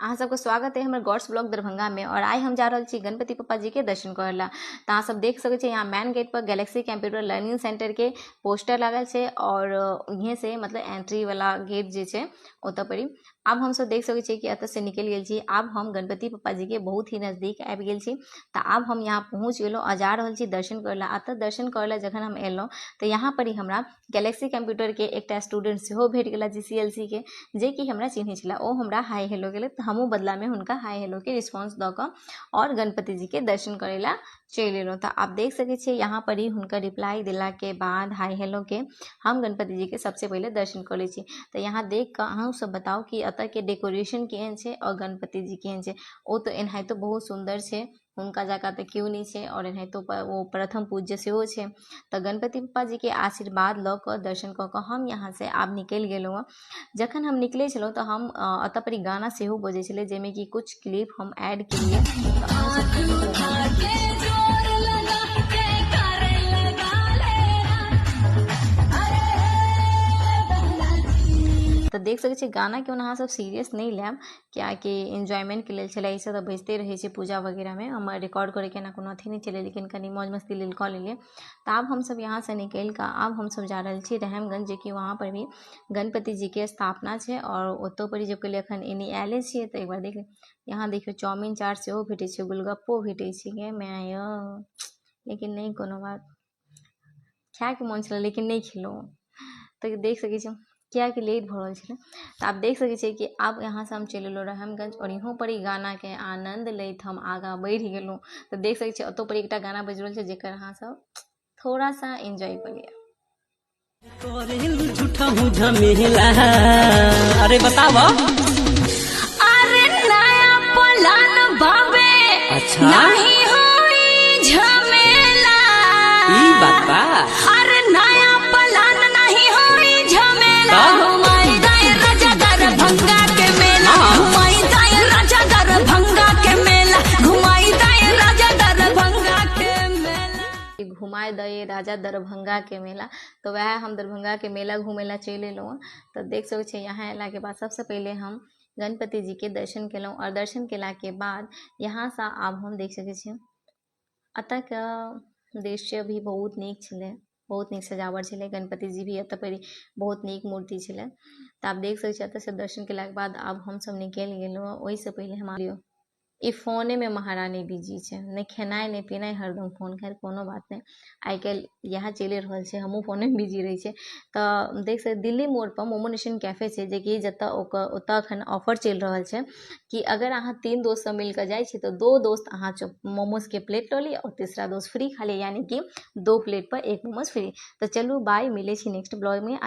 अहाँ सबके स्वागत है हमारे गॉड्स ब्लॉग दरभंगा में। और आई हम जा रहे छी गणपति पप्पा जी के दर्शन करेला। तो अहाँ सब देख सके यहाँ मेन गेट पर गैलेक्सी कंप्यूटर लर्निंग सेंटर के पोस्टर लागल है और यहीं से मतलब एंट्री वाला गेट जे है ओत पर अब हम सब देख सके कि अत से निकल गए छी। अब हम गणपति पप्पा जी के बहुत ही नजदीक आबि गेल छी। तो अब हम यहाँ पहुँच गेलो और जा रहा छी दर्शन करेला। अत दर्शन करेला जखन हम एलो तो यहाँ पर ही हमरा गैलेक्सी कंप्यूटर के एक स्टूडेंट सेहो भेट गेला GCLC के, जे कि हमरा चिन्हे छला। ओ हमरा हाय हेलो गेले तो हमहूँ बदला में हुनका हाय हेलो के रिस्पॉन्स द क और गणपति जी के दर्शन करेला चल एलो। तो आप देख सके छे यहाँ पर ही हुनका रिप्लाई दिला के बाद हाय हेलो के हम गणपति जी के सबसे पहले दर्शन कर ले छी। तो यहाँ देख कर अहाँ सब बताओ कि अत के डेकोरेशन केहन छे और गणपति जी केहन छे। ओ तो एनाहितो बहुत सुंदर छे, उनका जगह तो क्यों नहीं छे। और एनाहितो वो प्रथम पूज्य सेहो छे। तो गणपति पप्पा जी के आशीर्वाद ल क दर्शन क क हम यहाँ से आब निकल गेलहुँ। जखन हम निकले छलहुँ तो हम अत पर गाना सेहो बजे छले, जेमे कि कुछ क्लिप हम ऐड केलिए। तो देख सके छे गाना क्यों अहाँ सब सीरियस नहीं लेब, क्या कि एंजॉयमेंट के लिए चले ऐसे तो बजते रहे छे पूजा वगैरह में। हम रिकॉर्ड करे के ना कोनो अथी नहीं चले, लेकिन कनी मौज मस्ती लेल कऽ लेलिए। तो अब हम सब यहाँ से निकल कर अब हम सब जा रहे छी रहमगंज, जे कि वहाँ पर भी गणपति जी के स्थापना है। और ओतो पर जब कल एखन एनी आयले छिए तो एक बार देख यहाँ देखियो चाउमीन चाट सेहो भेटे छे, गोलगप्पो भेटे छे गे माय। लेकिन नहीं कोनो बात, खाए के मन छल लेकिन नहीं खेलो। तो देख सके छी क्या कि लेट भ रहल छे। तो आप देख सके छे कि अब यहाँ से हम चल एलो रहमगंज और यहाँ पर ही गाना के आनंद लैत हम आगा बढ़ गेलहुँ। तो देख सके छे ओतो पर एक गाना बज रहल छे जेकर अहाँ सब थोड़ा सा एंजॉय करिए। अरे बताओ, अरे नया प्लान बाबे अच्छा नहीं होई झमेला। ई बात बा। अरे नया प्लान नहीं होई झमेला। घुमाई दाए राजा दरभंगा के मेला। घुमाई दाए राजा दरभंगा के मेला। घुमाई दाए राजा दरभंगा के मेला। घुमाए दे राजा दरभंगा के मेला। तो वह हम दरभंगा के मेला घूमेला चल एलहुँ। तो देख सके छे यहाँ अला के बाद सबसे पहले हम गणपति जी के दर्शन केलहुँ और दर्शन केला के बाद यहाँ से आब हम देख सके छे अतः के दृश्य भी बहुत नीक छले, बहुत नीक सजावट छले। गणपति जी भी अत पर बहुत नीक मूर्ति छले। तो आप देख सके छे अत से दर्शन केला के बाद अब हम सब निकल गेलहुँ। ओहि से पहले हम ई फोने में महारानी बिजी छे, नहीं खेनाई नहीं पीनाई, हरदम फोन। खैर कोनो बात नहीं, आई कल यहाँ चले रहल छे, हमहूँ फोने में बिजी रही छे। तो देख सके दिल्ली मोड़ पर मोमो नेशन कैफे छे, जे कि जत ओतऽ अखन ऑफर चल रहल छे कि अगर अहाँ 3 दोस्त सब मिलकर जाए छी तो 2 दोस्त अहाँ मोमोज के प्लेट लऽ ली और तीसरा दोस्त फ्री खा ली, यानी कि 2 प्लेट पर 1 मोमोज फ्री। तो चलू बाय, मिले छी नेक्स्ट ब्लॉग में।